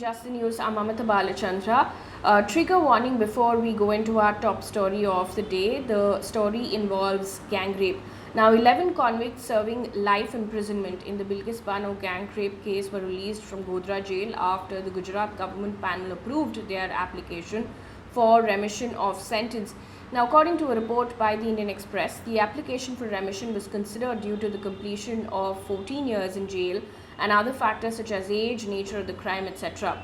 Just the News. I'm Amita Balachandra. Trigger warning before we go into our top story of the day. The story involves gang rape. Now, 11 convicts serving life imprisonment in the Bilkis Bano gang rape case were released from Godhra jail after the Gujarat government panel approved their application for remission of sentence. Now, according to a report by the Indian Express, the application for remission was considered due to the completion of 14 years in jail and other factors such as age, nature of the crime, etc.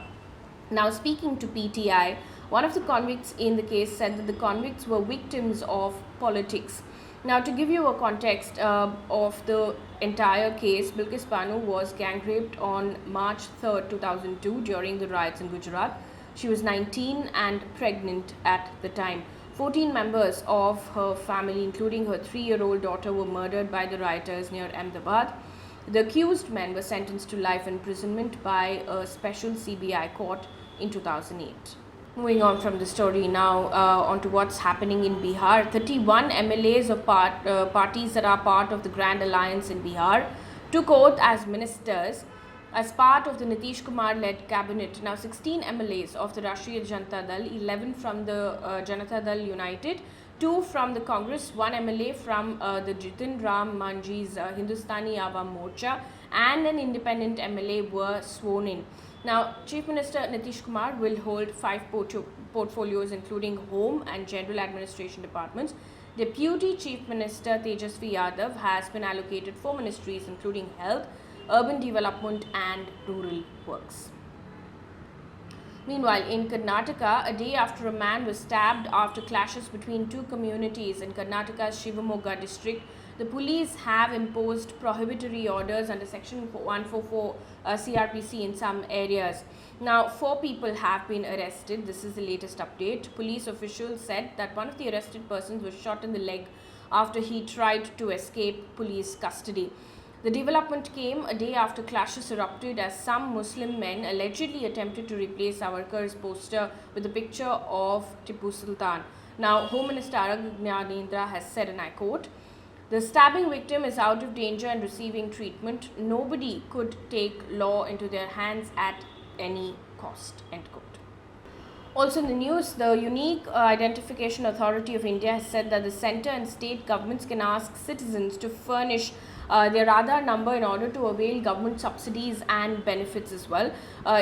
Now, speaking to PTI, one of the convicts in the case said that the convicts were victims of politics. Now, to give you a context of the entire case, Bilkis Bano was gang raped on March 3rd, 2002 during the riots in Gujarat. She was 19 and pregnant at the time. 14 members of her family, including her 3-year-old daughter, were murdered by the rioters near Ahmedabad. The accused men were sentenced to life imprisonment by a special CBI court in 2008. Moving on from the story now on to what's happening in Bihar. 31 MLAs of parties that are part of the Grand Alliance in Bihar took oath as ministers as part of the Nitish Kumar-led cabinet. Now, 16 MLAs of the Rashtriya Janata Dal, 11 from the Janata Dal United, 2 from the Congress, 1 MLA from the Jitin Ram Manji's Hindustani Awam Morcha, and an independent MLA were sworn in. Now, Chief Minister Nitish Kumar will hold 5 portfolios including Home and General Administration departments. Deputy Chief Minister Tejasvi Yadav has been allocated 4 ministries including Health, Urban Development and Rural Works. Meanwhile, in Karnataka, a day after a man was stabbed after clashes between 2 communities in Karnataka's Shivamogga district, the police have imposed prohibitory orders under Section 144 CRPC in some areas. Now, 4 people have been arrested. This is the latest update. Police officials said that one of the arrested persons was shot in the leg after he tried to escape police custody. The development came a day after clashes erupted as some Muslim men allegedly attempted to replace Savarkar's poster with a picture of Tipu Sultan. Now, Home Minister Aragyanendra has said, and I quote, "The stabbing victim is out of danger and receiving treatment. Nobody could take law into their hands at any cost." End quote. Also in the news, the Unique Identification Authority of India has said that the centre and state governments can ask citizens to furnish their Aadhaar number in order to avail government subsidies and benefits as well.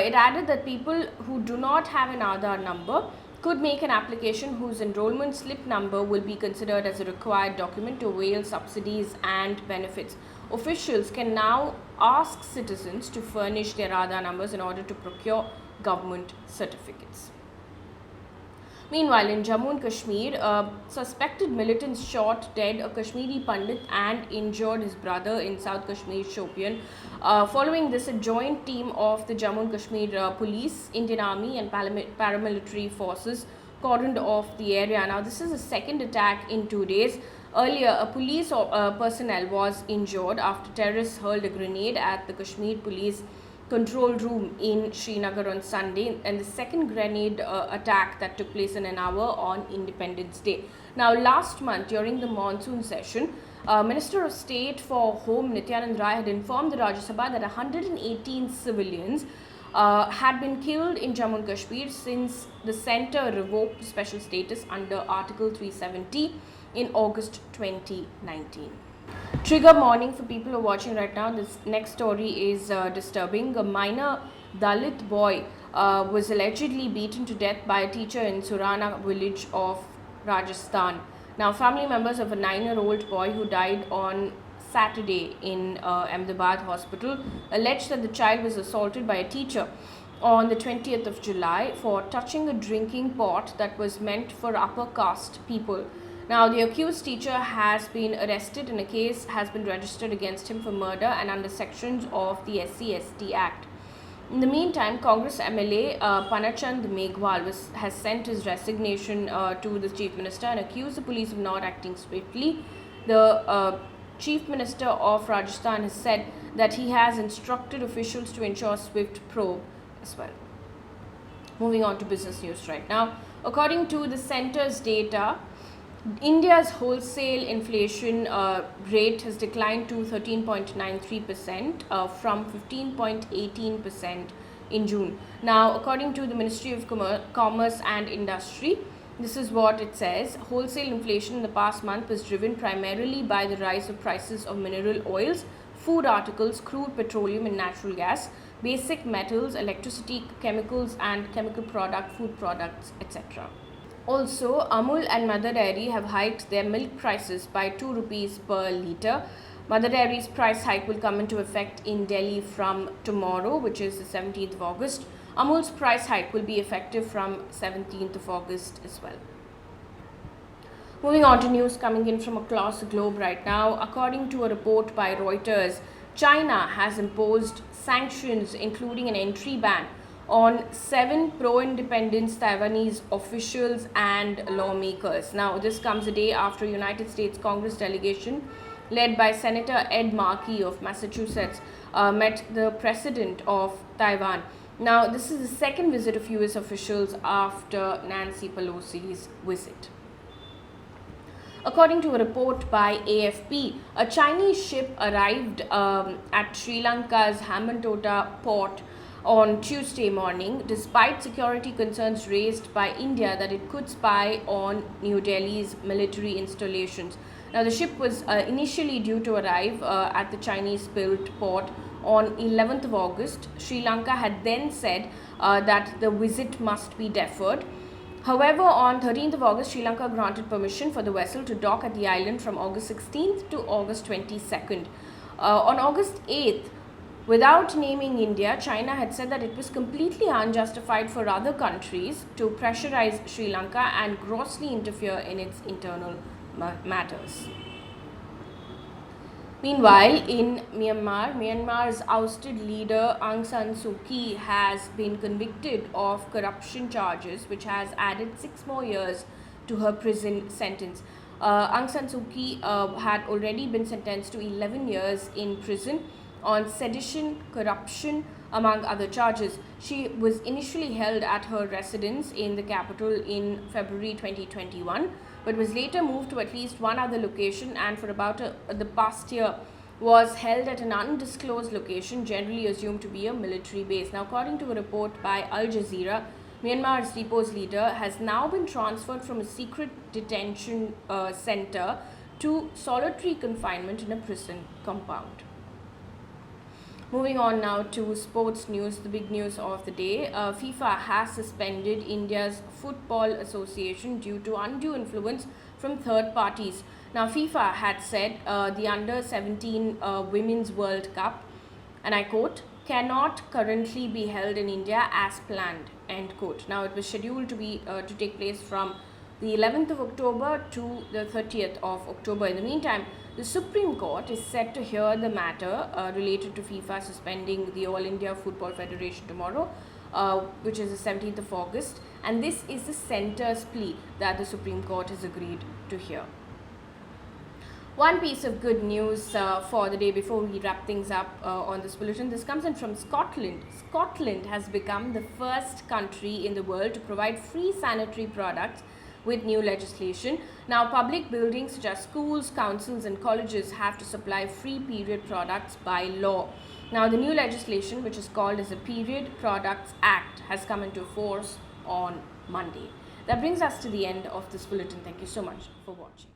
It added that people who do not have an Aadhaar number could make an application whose enrollment slip number will be considered as a required document to avail subsidies and benefits. Officials can now ask citizens to furnish their Aadhaar numbers in order to procure government certificates. Meanwhile, in Jammu and Kashmir, suspected militants shot dead a Kashmiri Pandit and injured his brother in South Kashmir's Shopian. Following this, a joint team of the Jammu and Kashmir Police, Indian Army and paramilitary forces cordoned off the area. Now, this is the second attack in 2 days. Earlier, a police personnel was injured after terrorists hurled a grenade at the Kashmir Police control room in Srinagar on Sunday, and the second grenade attack that took place in an hour on Independence Day. Now, last month during the monsoon session, Minister of State for Home Nityanand Rai had informed the Rajya Sabha that 118 civilians had been killed in Jammu and Kashmir since the centre revoked special status under Article 370 in August 2019. Trigger warning for people who are watching right now. This next story is disturbing. A minor Dalit boy was allegedly beaten to death by a teacher in Surana village of Rajasthan. Now, family members of a 9-year-old boy who died on Saturday in Ahmedabad hospital alleged that the child was assaulted by a teacher on the 20th of July for touching a drinking pot that was meant for upper caste people. Now, the accused teacher has been arrested and a case has been registered against him for murder and under sections of the SC/ST Act. In the meantime, Congress MLA Panachand Meghwal has sent his resignation to the Chief Minister and accused the police of not acting swiftly. The Chief Minister of Rajasthan has said that he has instructed officials to ensure swift probe as well. Moving on to business news right now. According to the centre's data, India's wholesale inflation rate has declined to 13.93% from 15.18% in June. Now, according to the Ministry of Commerce and Industry, this is what it says. Wholesale inflation in the past month was driven primarily by the rise of prices of mineral oils, food articles, crude petroleum and natural gas, basic metals, electricity, chemicals and chemical product, food products, etc. Also, Amul and Mother Dairy have hiked their milk prices by 2 rupees per litre. Mother Dairy's price hike will come into effect in Delhi from tomorrow, which is the 17th of August. Amul's price hike will be effective from 17th of August as well. Moving on to news coming in from across the globe right now. According to a report by Reuters, China has imposed sanctions including an entry ban on 7 pro-independence Taiwanese officials and lawmakers. Now, this comes a day after a United States Congress delegation led by Senator Ed Markey of Massachusetts met the president of Taiwan. Now, this is the second visit of US officials after Nancy Pelosi's visit. According to a report by AFP, a Chinese ship arrived at Sri Lanka's Hambantota port on Tuesday morning, despite security concerns raised by India that it could spy on New Delhi's military installations. Now, the ship was initially due to arrive at the Chinese-built port on 11th of August. Sri Lanka had then said that the visit must be deferred. However, on 13th of August, Sri Lanka granted permission for the vessel to dock at the island from August 16th to August 22nd. On August 8th, without naming India, China had said that it was completely unjustified for other countries to pressurize Sri Lanka and grossly interfere in its internal matters. Meanwhile, in Myanmar's ousted leader Aung San Suu Kyi has been convicted of corruption charges, which has added 6 more years to her prison sentence. Aung San Suu Kyi had already been sentenced to 11 years in prison on sedition, corruption, among other charges. She was initially held at her residence in the capital in February 2021, but was later moved to at least one other location, and for about the past year was held at an undisclosed location, generally assumed to be a military base. Now, according to a report by Al Jazeera, Myanmar's deposed leader has now been transferred from a secret detention center to solitary confinement in a prison compound. Moving on now to sports news, the big news of the day. FIFA has suspended India's Football Association due to undue influence from third parties. Now, FIFA had said the Under-17 Women's World Cup, and I quote, cannot currently be held in India as planned, end quote. Now, it was scheduled to take place from the 11th of October to the 30th of October. In the meantime, the Supreme Court is set to hear the matter related to FIFA suspending the All India Football Federation tomorrow, which is the 17th of August. And this is the centre's plea that the Supreme Court has agreed to hear. One piece of good news for the day before we wrap things up on this bulletin. This comes in from Scotland. Scotland has become the first country in the world to provide free sanitary products with new legislation. Now, public buildings such as schools, councils and colleges have to supply free period products by law. Now, the new legislation, which is called as the Period Products Act, has come into force on Monday. That brings us to the end of this bulletin. Thank you so much for watching.